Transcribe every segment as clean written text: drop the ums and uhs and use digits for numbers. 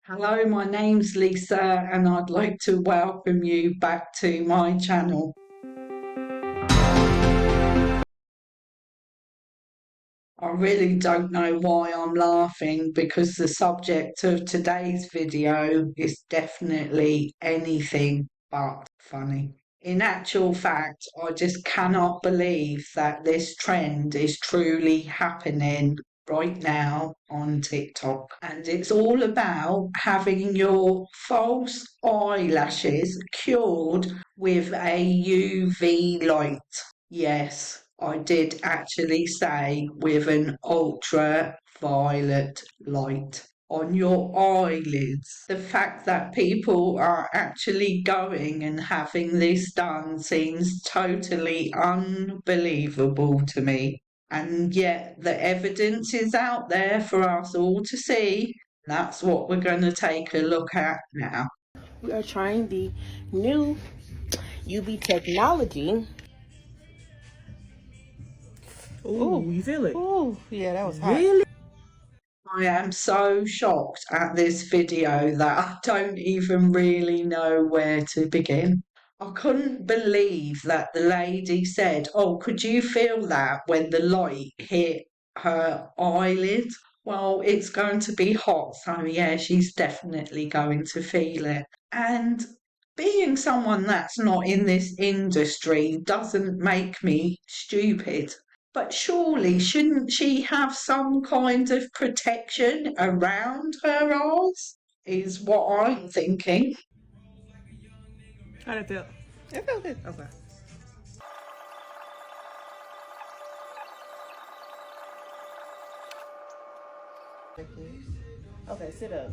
Hello, my name's Lisa, and I'd like to welcome you back to my channel. I really don't know why I'm laughing because the subject of today's video is definitely anything but funny. In actual fact, I just cannot believe that this trend is truly happening right now on TikTok. And it's all about having your false eyelashes cured with a UV light. Yes, I did actually say with an ultraviolet light on your eyelids. The fact that people are actually going and having this done seems totally unbelievable to me. And yet the evidence is out there for us all to see. That's what we're going to take a look at now. We are trying the new UV technology. Ooh, you feel it? Ooh, yeah, that was hot. Really? I am so shocked at this video that I don't even really know where to begin. I couldn't believe that the lady said, "Oh, could you feel that when the light hit her eyelid?" Well, it's going to be hot, so yeah, she's definitely going to feel it. And being someone that's not in this industry doesn't make me stupid. But surely, shouldn't she have some kind of protection around her eyes? Is what I'm thinking. How did it feel? It felt good. Okay. Okay, sit up.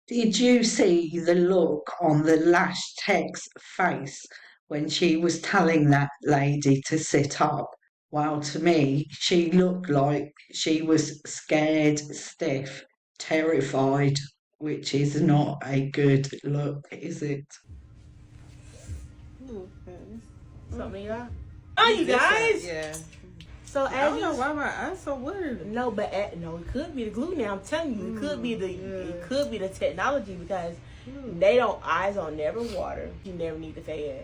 Did you see the look on the Lash tech's face when she was telling that lady to sit up? Well, to me, she looked like she was scared stiff, terrified, which is not a good look, is it? Something you got? Oh, you guys? Yeah. So I as don't you know why my eyes so weird. no, but no, it could be the glue. Now I'm telling you, it could be it could be the technology because eyes don't never water. You never need the fan.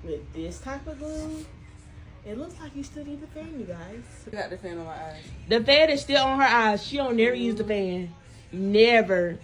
With this type of glue, it looks like you still need the fan, you guys. I got the fan on my eyes. The fan is still on her eyes. She don't never use the fan. Never.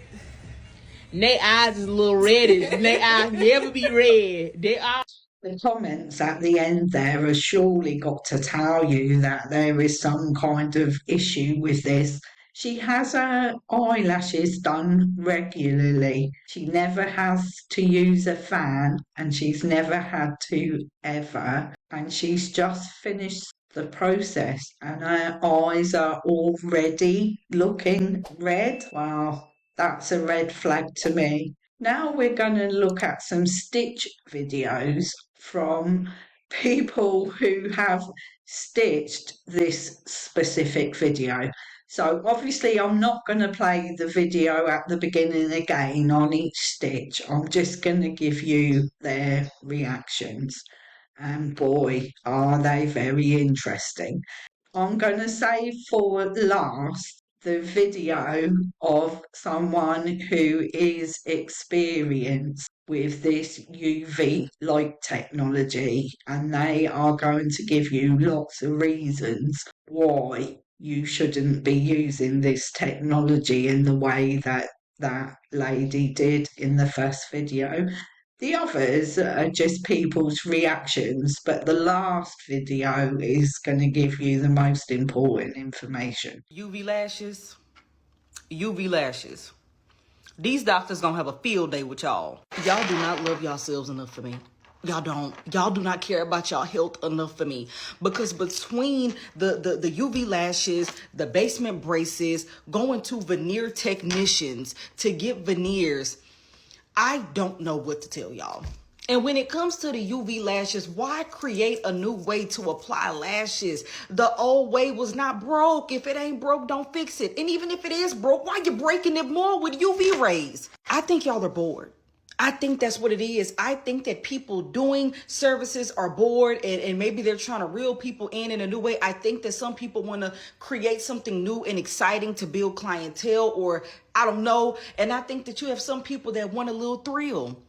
They eyes is a little reddish. They eyes never be red. They eyes. The comments at the end there have surely got to tell you that there is some kind of issue with this. She has her eyelashes done regularly. She never has to use a fan and she's never had to ever. And she's just finished the process and her eyes are already looking red. Well, that's a red flag to me. Now we're going to look at some stitch videos from people who have stitched this specific video. So obviously I'm not going to play the video at the beginning again on each stitch. I'm just going to give you their reactions. And boy, are they very interesting. I'm going to save for last the video of someone who is experienced with this UV light technology, and they are going to give you lots of reasons why you shouldn't be using this technology in the way that that lady did in the first video. The others are just people's reactions, but the last video is going to give you the most important information. UV lashes, UV lashes. These doctors gonna have a field day with y'all. Y'all do not love yourselves enough for me. Y'all don't. Y'all do not care about y'all health enough for me. Because between the UV lashes, the basement braces, going to veneer technicians to get veneers, I don't know what to tell y'all. And when it comes to the UV lashes, why create a new way to apply lashes? The old way was not broke. If it ain't broke, don't fix it. And even if it is broke, why you breaking it more with UV rays? I think y'all are bored. I think that's what it is. I think that people doing services are bored and maybe they're trying to reel people in a new way. I think that some people want to create something new and exciting to build clientele, or I don't know. And I think that you have some people that want a little thrill.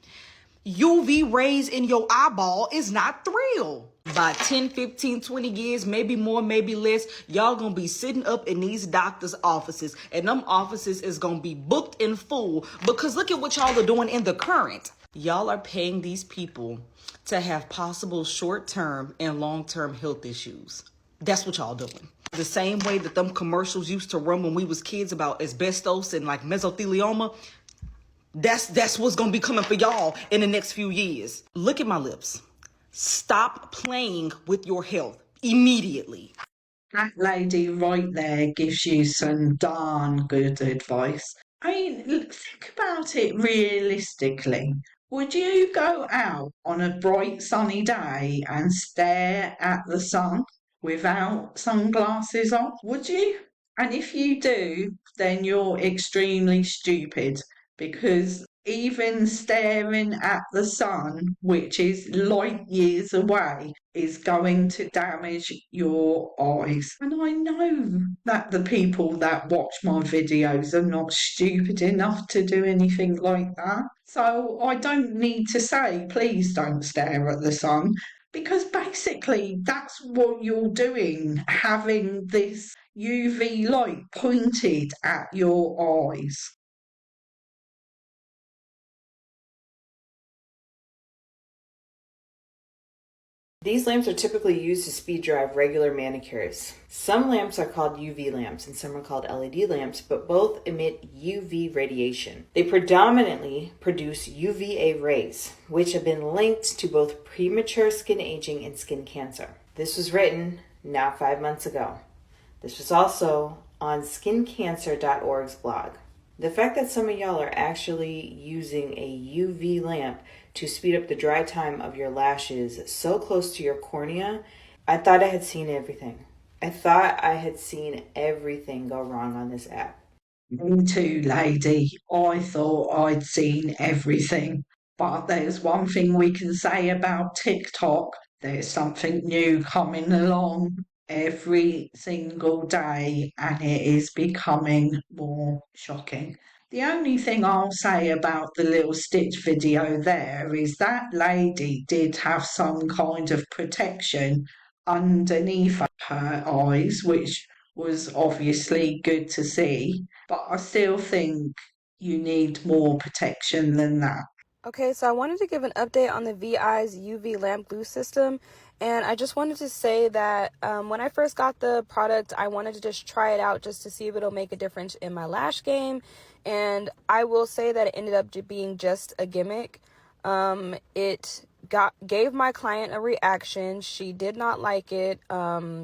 UV rays in your eyeball is not thrill. By 10, 15, 20 years, maybe more, maybe less, y'all gonna be sitting up in these doctors' offices, and them offices is gonna be booked in full, because look at what y'all are doing in the current. Y'all are paying these people to have possible short-term and long-term health issues. That's what y'all doing. The same way that them commercials used to run when we was kids about asbestos and like mesothelioma, that's what's gonna be coming for y'all in the next few years. Look at my lips. Stop playing with your health immediately. That lady right there gives you some darn good advice. I mean, think about it realistically. Would you go out on a bright sunny day and stare at the sun without sunglasses on? Would you? And if you do, then you're extremely stupid, because even staring at the sun, which is light years away, is going to damage your eyes. And I know that the people that watch my videos are not stupid enough to do anything like that. So I don't need to say, please don't stare at the sun, because basically that's what you're doing, having this UV light pointed at your eyes. These lamps are typically used to speed drive regular manicures. Some lamps are called UV lamps and some are called LED lamps, but both emit UV radiation. They predominantly produce UVA rays, which have been linked to both premature skin aging and skin cancer. This was written now 5 months ago. This was also on skincancer.org's blog. The fact that some of y'all are actually using a UV lamp to speed up the dry time of your lashes so close to your cornea, I thought I had seen everything. I thought I had seen everything go wrong on this app. Me too, lady. I thought I'd seen everything. But there's one thing we can say about TikTok. There's something new coming along every single day, and it is becoming more shocking. The only thing I'll say about the little Stitch video there is that lady did have some kind of protection underneath her eyes, which was obviously good to see, but I still think you need more protection than that. Okay, so I wanted to give an update on the VI's UV lamp glue system, and I just wanted to say that when I first got the product, I wanted to just try it out just to see if it'll make a difference in my lash game, and I will say that it ended up being just a gimmick. It gave my client a reaction. She did not like it.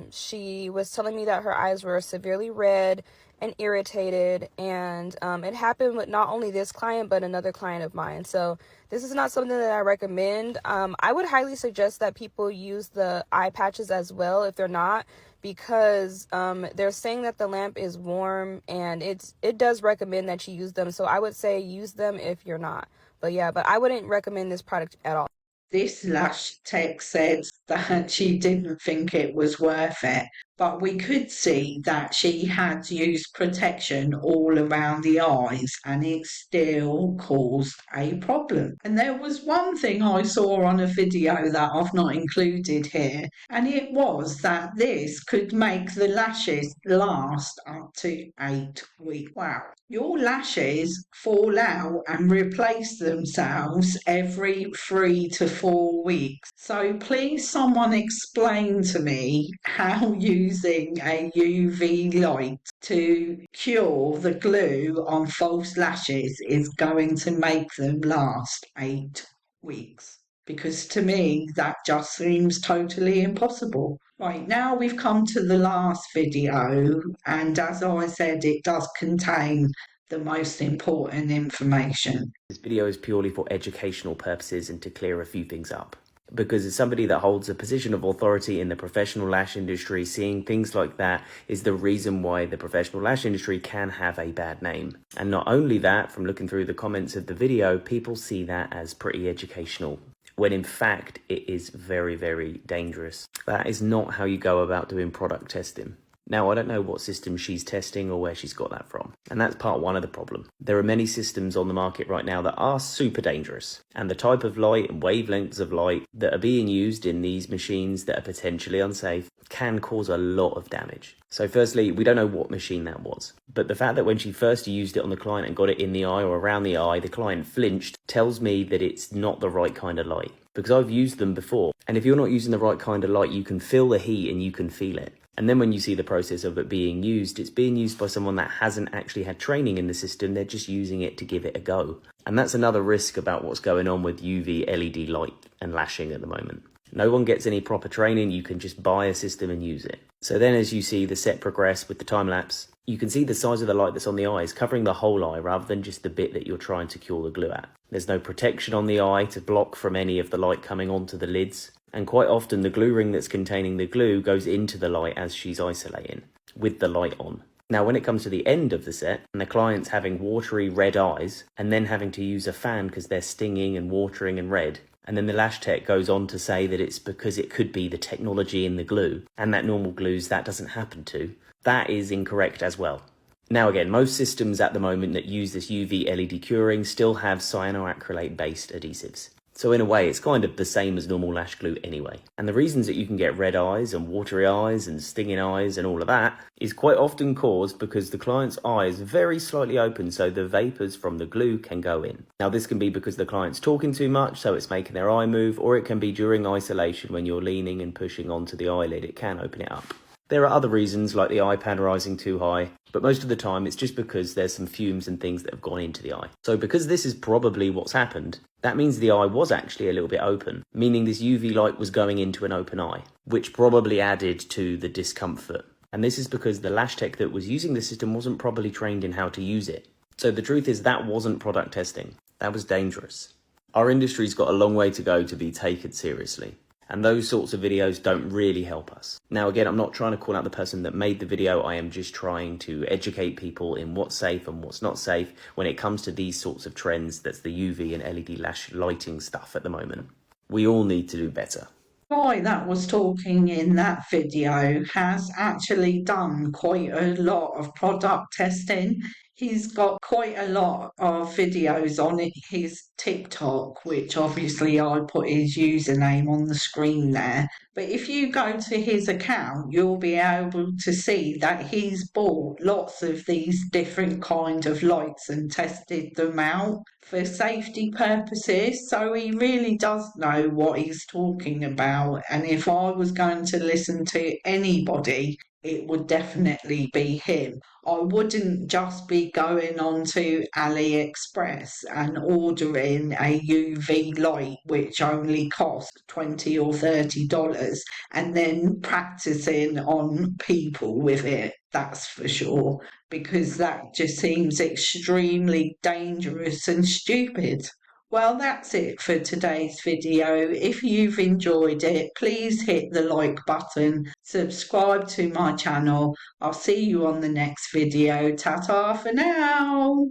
She was telling me that her eyes were severely red and irritated, and it happened with not only this client but another client of mine. So this is not something that I recommend. I would highly suggest that people use the eye patches as well if they're not, because they're saying that the lamp is warm, and it does recommend that you use them. So I would say use them if you're not. But yeah, but I wouldn't recommend this product at all. This Lash tech said that she didn't think it was worth it, but we could see that she had used protection all around the eyes and it still caused a problem. And there was one thing I saw on a video that I've not included here, and it was that this could make the lashes last up to 8 weeks. Wow. Your lashes fall out and replace themselves every 3 to 4 weeks. So please someone explain to me how using a UV light to cure the glue on false lashes is going to make them last 8 weeks. Because to me, that just seems totally impossible. Right, now we've come to the last video, and as I said, it does contain the most important information. This video is purely for educational purposes and to clear a few things up. because as somebody that holds a position of authority in the professional lash industry, seeing things like that is the reason why the professional lash industry can have a bad name. And not only that, from looking through the comments of the video, people see that as pretty educational, when in fact it is very, very dangerous. That is not how you go about doing product testing. Now, I don't know what system she's testing or where she's got that from, and that's part one of the problem. There are many systems on the market right now that are super dangerous, and the type of light and wavelengths of light that are being used in these machines that are potentially unsafe can cause a lot of damage. So firstly, we don't know what machine that was, but the fact that when she first used it on the client and got it in the eye or around the eye, the client flinched, tells me that it's not the right kind of light, because I've used them before, and if you're not using the right kind of light, you can feel the heat and you can feel it. And then when you see the process of it being used, it's being used by someone that hasn't actually had training in the system. They're just using it to give it a go. And that's another risk about what's going on with UV LED light and lashing at the moment. No one gets any proper training. You can just buy a system and use it. So then as you see the set progress with the time lapse, you can see the size of the light that's on the eye is covering the whole eye rather than just the bit that you're trying to cure the glue at. There's no protection on the eye to block from any of the light coming onto the lids. And quite often the glue ring that's containing the glue goes into the light as she's isolating, with the light on. Now when it comes to the end of the set, and the client's having watery red eyes, and then having to use a fan because they're stinging and watering and red, and then the lash tech goes on to say that it's because it could be the technology in the glue, and that normal glues that doesn't happen to, that is incorrect as well. Now again, most systems at the moment that use this UV LED curing still have cyanoacrylate based adhesives. So in a way, it's kind of the same as normal lash glue anyway. And the reasons that you can get red eyes and watery eyes and stinging eyes and all of that is quite often caused because the client's eye is very slightly open so the vapors from the glue can go in. Now this can be because the client's talking too much so it's making their eye move, or it can be during isolation when you're leaning and pushing onto the eyelid, it can open it up. There are other reasons like the iPad rising too high, but most of the time it's just because there's some fumes and things that have gone into the eye. So because this is probably what's happened, that means the eye was actually a little bit open, meaning this UV light was going into an open eye, which probably added to the discomfort. And this is because the lash tech that was using the system wasn't properly trained in how to use it. So the truth is that wasn't product testing. That was dangerous. Our industry's got a long way to go to be taken seriously. And those sorts of videos don't really help us. Now again, I'm not trying to call out the person that made the video, I am just trying to educate people in what's safe and what's not safe when it comes to these sorts of trends. That's the UV and LED lash lighting stuff at the moment. We all need to do better. The guy that was talking in that video has actually done quite a lot of product testing. He's got quite a lot of videos on his TikTok, which obviously I put his username on the screen there. But if you go to his account, you'll be able to see that he's bought lots of these different kind of lights and tested them out for safety purposes. So he really does know what he's talking about. And if I was going to listen to anybody, it would definitely be him. I wouldn't just be going on to AliExpress and ordering a UV light which only costs $20 or $30 and then practicing on people with it, that's for sure, because that just seems extremely dangerous and stupid. Well, that's it for today's video. If you've enjoyed it, please hit the like button, subscribe to my channel. I'll see you on the next video. Ta-ta for now.